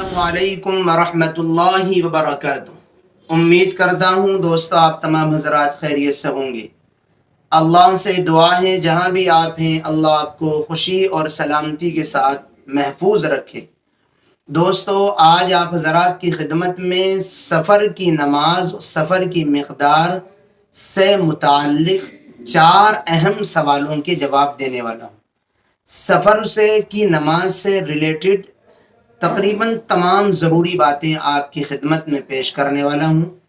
अस्सलामुअलैकुम वरहमतुल्लाहि वबरकातुहू। उम्मीद करता हूँ दोस्तों आप तमाम हज़रात खैरियत से होंगे। अल्लाह से दुआ है जहाँ भी आप हैं अल्लाह आपको खुशी और सलामती के साथ महफूज रखे। दोस्तों आज आप हज़रात की खिदमत में सफ़र की नमाज, सफ़र की मिक़दार से मुताल्लिक़ 4 अहम सवालों के जवाब देने वाला हूँ। सफ़र से की नमाज से रिलेटेड तकरीबन तमाम ज़रूरी बातें आपकी खिदमत में पेश करने वाला हूँ।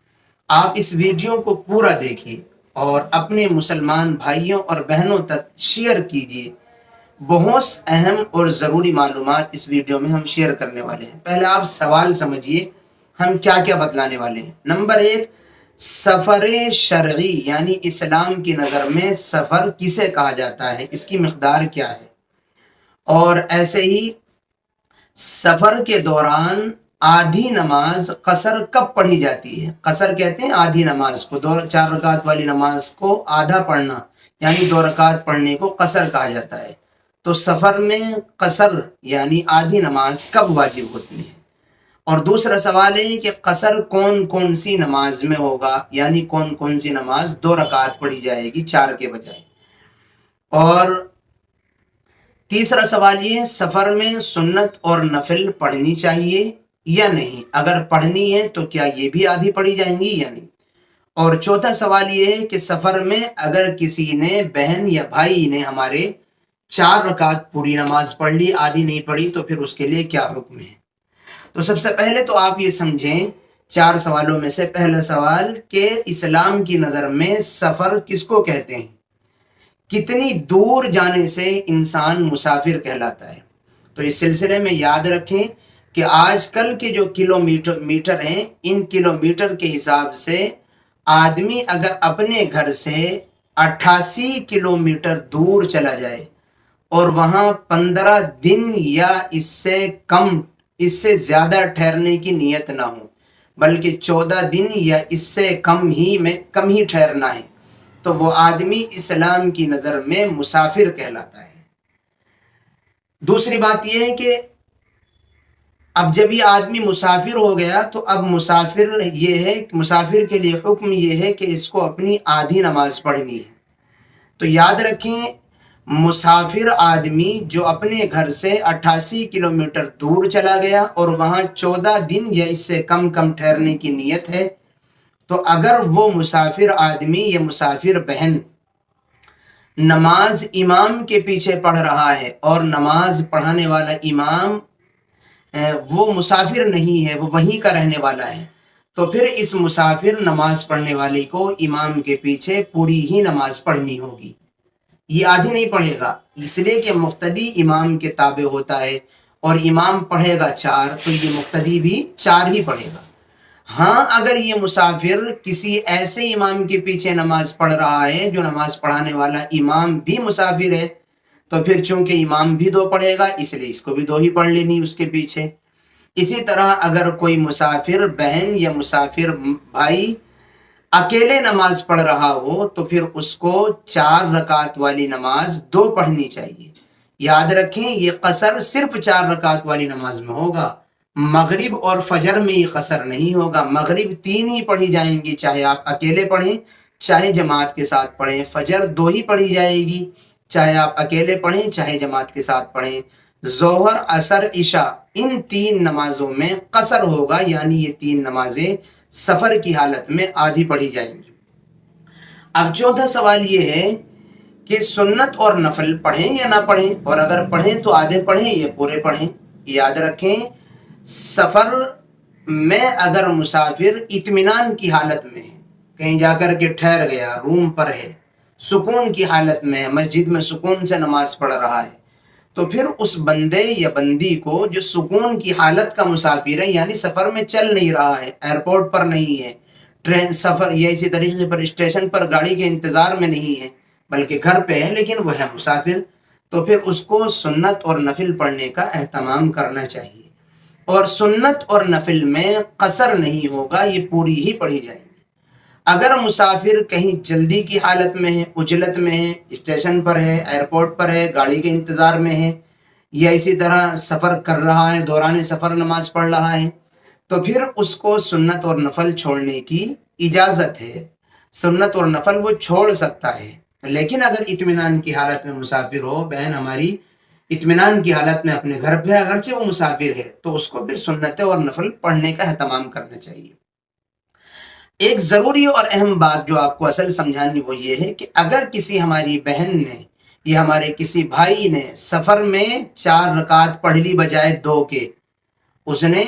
आप इस वीडियो को पूरा देखिए और अपने मुसलमान भाइयों और बहनों तक शेयर कीजिए। बहुत अहम और ज़रूरी मालूमात इस वीडियो में हम शेयर करने वाले हैं। पहले आप सवाल समझिए हम क्या क्या बतलाने वाले हैं। नंबर 1, सफ़र शरई यानी इस्लाम की नज़र में सफ़र किसे कहा जाता है, इसकी मिक़दार क्या है। और ऐसे ही सफ़र के दौरान आधी नमाज कसर कब पढ़ी जाती है। कसर कहते हैं आधी नमाज को, 4 रकात वाली नमाज को आधा पढ़ना यानी 2 रकात पढ़ने को कसर कहा जाता है। तो सफ़र में कसर यानी आधी नमाज कब वाजिब होती है। और दूसरा सवाल है कि कसर कौन कौन सी नमाज में होगा, यानी कौन कौन सी नमाज 2 रकात पढ़ी जाएगी 4 के बजाय। और तीसरा सवाल ये है सफ़र में सुन्नत और नफिल पढ़नी चाहिए या नहीं, अगर पढ़नी है तो क्या ये भी आधी पढ़ी जाएंगी या नहीं। और चौथा सवाल ये है कि सफ़र में अगर किसी ने, बहन या भाई ने हमारे 4 रकात पूरी नमाज पढ़ ली, आधी नहीं पढ़ी, तो फिर उसके लिए क्या हुक्म है। तो सबसे पहले तो आप ये समझें 4 सवालों में से पहला सवाल कि इस्लाम की नज़र में सफ़र किसको कहते हैं, कितनी दूर जाने से इंसान मुसाफिर कहलाता है। तो इस सिलसिले में याद रखें कि आजकल के जो किलोमीटर हैं, इन किलोमीटर के हिसाब से आदमी अगर अपने घर से 88 किलोमीटर दूर चला जाए और वहाँ 15 दिन या इससे कम, इससे ज़्यादा ठहरने की नीयत ना हो, बल्कि 14 दिन या इससे कम ही ठहरना है, तो वो आदमी इस्लाम की नज़र में मुसाफिर कहलाता है। दूसरी बात यह है कि अब जब ये आदमी मुसाफिर हो गया तो अब मुसाफिर के लिए हुक्म ये है कि इसको अपनी आधी नमाज पढ़नी है। तो याद रखें मुसाफिर आदमी जो अपने घर से 88 किलोमीटर दूर चला गया और वहाँ 14 दिन या इससे कम ठहरने की नीयत है, तो अगर वो मुसाफिर आदमी या मुसाफिर बहन नमाज इमाम के पीछे पढ़ रहा है और नमाज पढ़ाने वाला इमाम वो मुसाफिर नहीं है, वो वहीं का रहने वाला है, तो फिर इस मुसाफिर नमाज पढ़ने वाले को इमाम के पीछे पूरी ही नमाज पढ़नी होगी, ये आधी नहीं पढ़ेगा। इसलिए कि मुक्तदी इमाम के ताबे होता है और इमाम पढ़ेगा 4 तो ये मुक्तदी भी 4 ही पढ़ेगा। हाँ, अगर ये मुसाफिर किसी ऐसे इमाम के पीछे नमाज पढ़ रहा है जो नमाज पढ़ाने वाला इमाम भी मुसाफिर है, तो फिर चूंकि इमाम भी 2 पढ़ेगा इसलिए इसको भी 2 ही पढ़ लेनी उसके पीछे। इसी तरह अगर कोई मुसाफिर बहन या मुसाफिर भाई अकेले नमाज पढ़ रहा हो तो फिर उसको 4 रकात वाली नमाज 2 पढ़नी चाहिए। याद रखें ये कसर सिर्फ 4 रकात वाली नमाज में होगा, मगरिब और फजर में ये कसर नहीं होगा। मगरिब 3 ही पढ़ी जाएंगी, चाहे आप अकेले पढ़ें चाहे जमात के साथ पढ़ें। फजर 2 ही पढ़ी जाएगी, चाहे आप अकेले पढ़ें चाहे जमात के साथ पढ़ें। जोहर, असर, इशा, इन 3 नमाजों में कसर होगा, यानी ये 3 नमाजें सफ़र की हालत में आधी पढ़ी जाएंगी। अब चौथा सवाल ये है कि सुन्नत और नफल पढ़ें या ना पढ़ें, और अगर पढ़ें तो आधे पढ़ें या पूरे पढ़ें। याद रखें सफ़र में अगर मुसाफिर इत्मीनान की हालत में है, कहीं जाकर के ठहर गया, रूम पर है, सुकून की हालत में है, मस्जिद में सुकून से नमाज पढ़ रहा है, तो फिर उस बंदे या बंदी को जो सुकून की हालत का मुसाफिर है, यानी सफ़र में चल नहीं रहा है, एयरपोर्ट पर नहीं है, ट्रेन सफ़र या इसी तरीके पर स्टेशन पर गाड़ी के इंतज़ार में नहीं है, बल्कि घर पे है लेकिन वह है मुसाफिर, तो फिर उसको सुन्नत और नफिल पढ़ने का एहतमाम करना चाहिए। और सुन्नत और नफिल में कसर नहीं होगा, ये पूरी ही पढ़ी जाएगी। अगर मुसाफिर कहीं जल्दी की हालत में है, उजलत में है, स्टेशन पर है, एयरपोर्ट पर है, गाड़ी के इंतज़ार में है, یا اسی طرح سفر کر رہا ہے، دوران سفر نماز پڑھ رہا ہے، تو پھر اس کو سنت اور نفل چھوڑنے کی اجازت ہے، سنت اور نفل وہ چھوڑ سکتا ہے۔ لیکن اگر اطمینان کی حالت میں مسافر ہو، بہن ہماری اطمینان کی حالت میں اپنے گھر پہ، اگرچہ وہ مسافر ہے، تو اس کو پھر سنت اور نفل پڑھنے کا اہتمام کرنا چاہیے۔ ایک ضروری اور اہم بات جو آپ کو اصل سمجھانی وہ یہ ہے کہ اگر کسی ہماری بہن نے یا ہمارے کسی بھائی نے سفر میں 4 رکعت پڑھ لی بجائے 2 کے، اس نے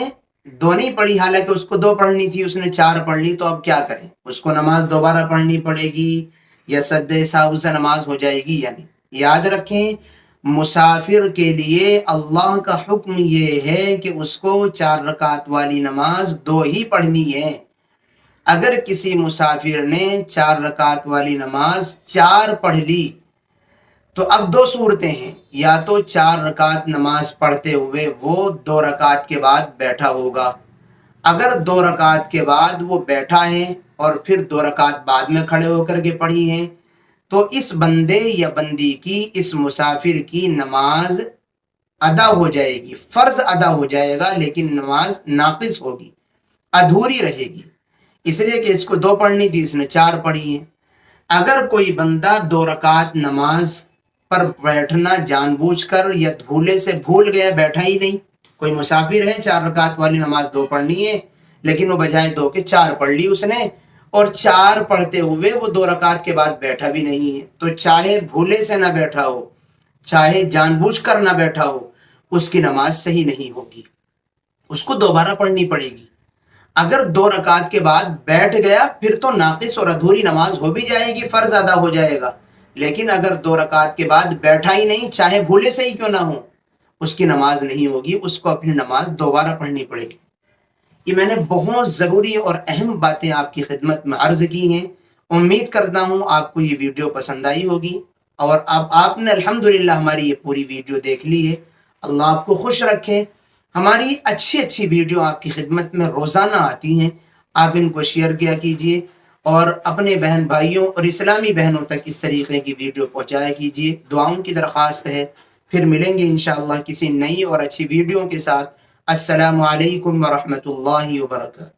2 نہیں پڑھی، حالانکہ اس کو 2 پڑھنی تھی، اس نے 4 پڑھ لی، تو اب کیا کریں؟ اس کو نماز دوبارہ پڑھنی پڑے گی یا سجدہ سہو سے نماز ہو جائے گی یا نہیں؟ یاد رکھیں، مسافر کے لیے اللہ کا حکم یہ ہے کہ اس کو 4 رکعت والی نماز 2 ہی پڑھنی ہے۔ اگر کسی مسافر نے 4 رکعت والی نماز 4 پڑھ لی تو اب 2 صورتیں ہیں، یا تو 4 رکعت نماز پڑھتے ہوئے وہ 2 رکعت کے بعد بیٹھا ہوگا۔ اگر 2 رکعت کے بعد وہ بیٹھا ہے اور پھر 2 رکعت بعد میں کھڑے ہو کر کے پڑھی ہیں، تو اس بندے یا بندی کی، اس مسافر کی نماز ادا ہو جائے گی، فرض ادا ہو جائے گا، لیکن نماز ناقص ہوگی، ادھوری رہے گی، اس لیے کہ اس کو 2 پڑھنی تھی، اس نے 4 پڑھی ہیں۔ اگر کوئی بندہ 2 رکعت نماز پر بیٹھنا جان بوجھ کر یا بھولے سے بھول گیا، بیٹھا ہی نہیں، کوئی مسافر ہے، 4 رکعت والی نماز 2 پڑھنی ہے، لیکن وہ بجائے 2 کے 4 پڑھ لی اس نے، اور 4 پڑھتے ہوئے وہ 2 رکعت کے بعد بیٹھا بھی نہیں ہے، تو چاہے بھولے سے نہ بیٹھا ہو، چاہے جان بوجھ کر نہ بیٹھا ہو، اس کی نماز صحیح نہیں ہوگی، اس کو دوبارہ پڑھنی پڑے گی۔ اگر 2 رکعت کے بعد بیٹھ گیا، پھر تو ناقص اور ادھوری نماز ہو بھی جائے گی، فرض ادا ہو جائے گا، لیکن اگر 2 رکعت کے بعد بیٹھا ہی نہیں، چاہے بھولے سے ہی کیوں نہ ہو، اس کی نماز نہیں ہوگی، اس کو اپنی نماز دوبارہ پڑھنی پڑے گی۔ یہ میں نے بہت ضروری اور اہم باتیں آپ کی خدمت میں عرض کی ہیں۔ امید کرتا ہوں آپ کو یہ ویڈیو پسند آئی ہوگی، اور اب آپ نے الحمدللہ ہماری یہ پوری ویڈیو دیکھ لی ہے۔ اللہ آپ کو خوش رکھے۔ ہماری اچھی ویڈیو آپ کی خدمت میں روزانہ آتی ہیں، آپ ان کو شیئر کیا کیجئے اور اپنے بہن بھائیوں اور اسلامی بہنوں تک اس طریقے کی ویڈیو پہنچایا کیجئے۔ دعاؤں کی درخواست ہے۔ پھر ملیں گے انشاءاللہ کسی نئی اور اچھی ویڈیو کے ساتھ۔ السلام علیکم ورحمۃ اللہ وبرکاتہ۔